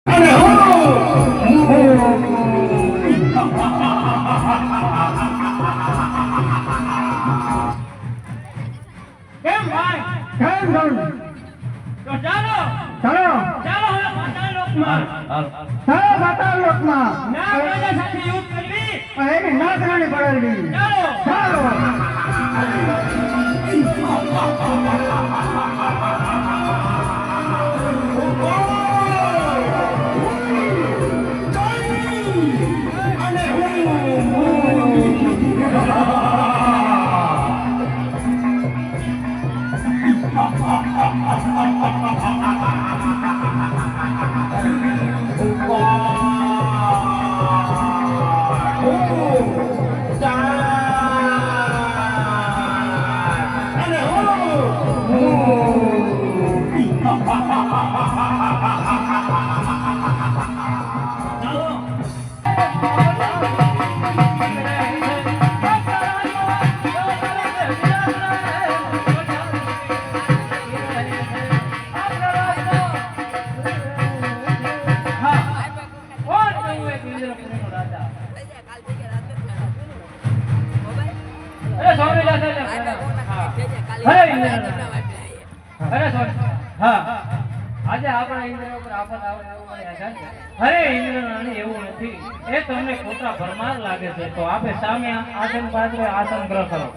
કેમ ભાઈ? કેમ ગણ? તો ચાલો ચાલો ચાલો હવે પાતાળ લોકમાં ચાલો પાતાળ લોકમાં ના રાજા સાથે યુદ્ધ કરવી. એની નાગરાણી પડાવી. ચાલો ચાલો આજે આપણા ઇન્દ્ર ઉપર આફત આવે એવું મને આશા છે. અરે ઇન્દ્ર રાણી એવું નથી, એ તમને ખોટા ભરમાર લાગે છે. તો આપે સામે આસન પાછળ આસન ગ્રહ કરો.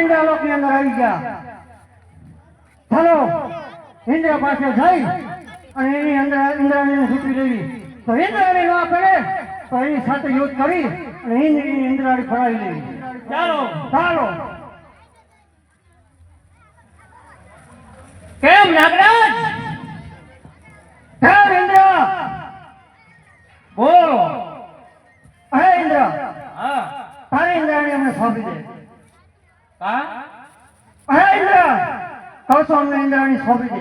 ઇન્દ્રલોકની અંદર આવી ગયા. ચાલો ઇન્દ્ર પાસે જઈ અને એની અંદર ઇન્દ્રાણીને છૂટી લેવી. તો ઇન્દ્રાણી ના પડે તો એની સાથે યુદ્ધ કરી અને ઇન્દ્રાણી ફરાવી લેવી. ચાલો ચાલો કેમ નાગરાજ? કેમ ઇન્દ્ર? બોલો. હે ઇન્દ્ર, હા તારી ઇન્દ્રાણી અમને સોંપી દે. કા હે ઇન્દ્ર, કહું છું અમને ઇન્દ્રાણી સોંપી દે.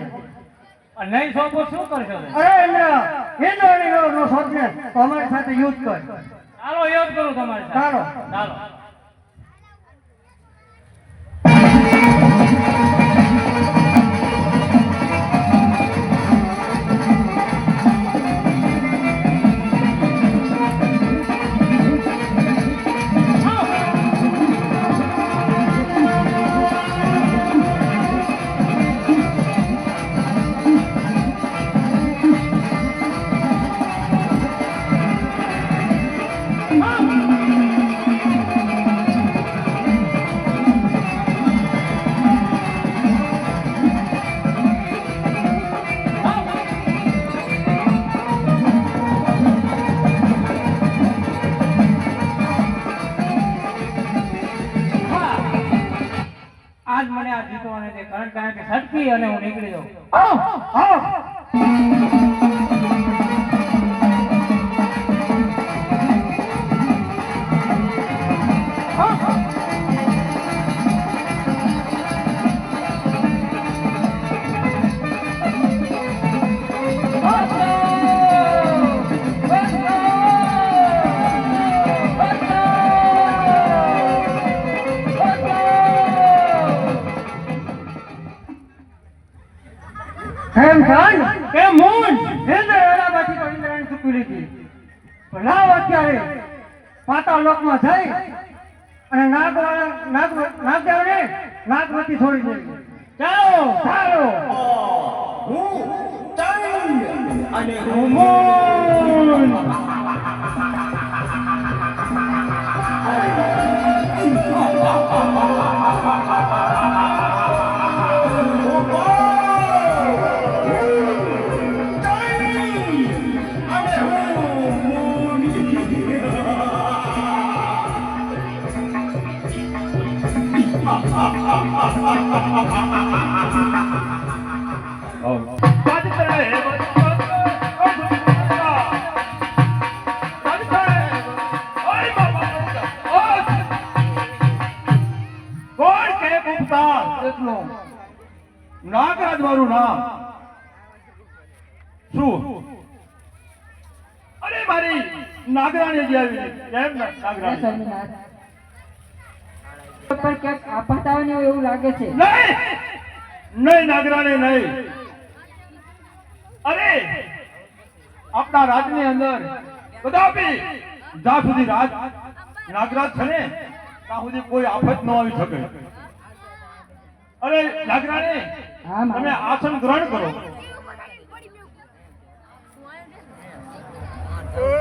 નહીં સોંપો શું કરશો? અરે ઇન્દ્ર, ઇન્દ્રાણી નો સોંપને તો અમારી સાથે યુદ્ધ કર. ચાલો યોગ કરું તમારી સાથે. ચાલો ચાલો આજ મને આ જીતવાને દે, કારણ કે છટકી અને હું નીકળી જાઉં. આવો આવો કેમ કાન કેમ મૂન? ઇન્દ્ર એલાબાથી તો ઇન્દ્રાણી ચૂકવી લીધી. પણ લાવ અત્યારે પાતાળ લોકમાં જઈ અને નાગદેવને નાગવતી છોડી દેવી. ચાલો ચાલો હું ચંડ અને હું મૂન. નાગરાજ મારું નામ શું? અરે મારી નાગરાણી જે આવી કેમ નાગરાણી સ્વામીનાથ પર ક્યાંક આફત આવવાની હોય એવું લાગે છે. નહીં નહીં નાગરાણી નહીં. અરે આપણા રાજની અંદર કદાપી જ્યાં સુધી રાજ નાગરાજ છે ને ત્યાં સુધી કોઈ આફત ન આવી શકે. અરે નાગરાણી હા તમે મહારાજ. આસન ગ્રહણ કરો. અને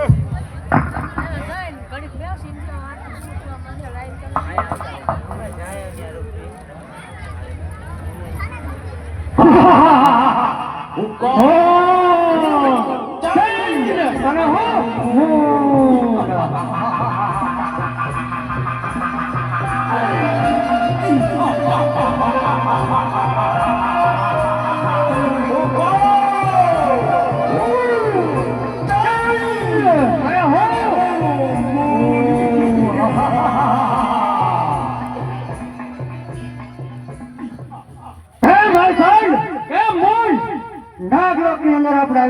નાગલોકની અંદર આપણે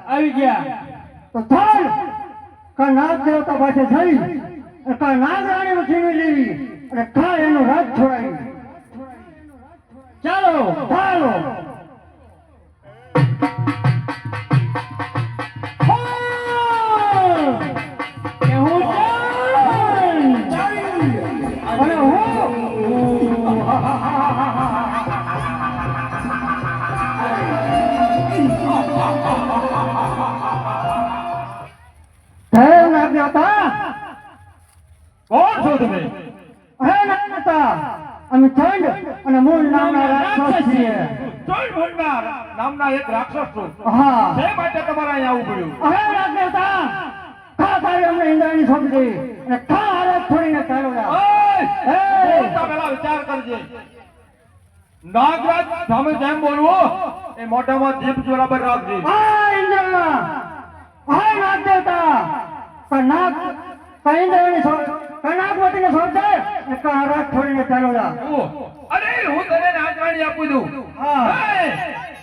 આવી ગયા તો ચાલ કા નાગ દેવતા પાસે જઈ અને કા નાગરાણીને છીનવી લેવી અને કા એનું રાજ છોડાવી. ચાલો ચાલો. કોણ છો તમે? અમે ચંડ અને મૂળ નામના રાક્ષસ છીએ. ચોલ ભંડાર નામના એક રાક્ષસ છો. હા શા માટે તમારે અહીંયા આવવું પડ્યું? હવે રાજદેવતા ખા તારી અમને ઇન્દ્રાણી સોંપી દે અને ખા હાલત છોડીને ચાલો જા. ઓય! બોલતા પહેલા વિચાર કરજે. નાગરાજ સામે જેમ બોલવું એ મોઢામાં જીભ બરાબર રાખજે. આ ઇન્દ્ર આ રાજદેવતા કનાક કઈન્દ્રાણી કનાકવતીને સોંપ દે અને ખા હાલત છોડીને ચાલો જા. ઓહ! અરે હું તને નાગરાણી આપું છું. હા. હે!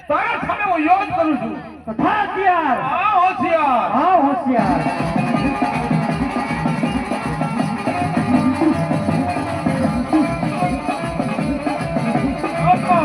તારા સામે હું યુદ્ધ કરું છું. તો થા તૈયાર. આ હોશિયાર. હા હોશિયાર. આપો.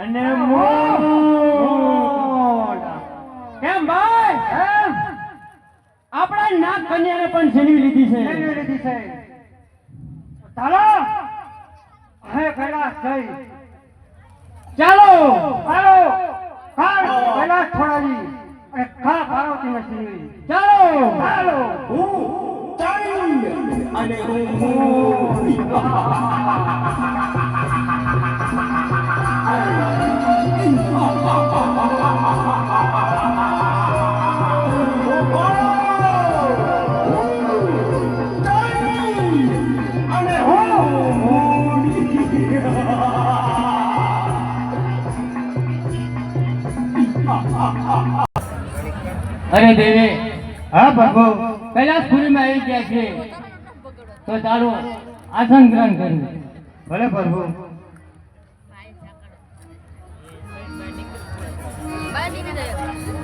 અને મોઢ. કેમ ભાઈ? આપણા નાગ કન્યાને પણ છીનવી લીધી છે. ચાલો હવે કૈલાસ જઈ. ચાલો ચાલો કૈલાસ છોડાવી અને ખા પાર્વતીને છીનવી. ચાલો ચાલો. અરે દેવી, હા પ્રભુ. કૈલાસપુરીમાં આવી ગયા છે તો ચાલો આસન ગ્રહણ કરવું. ભલે પ્રભુ.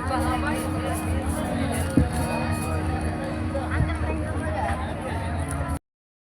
Bye.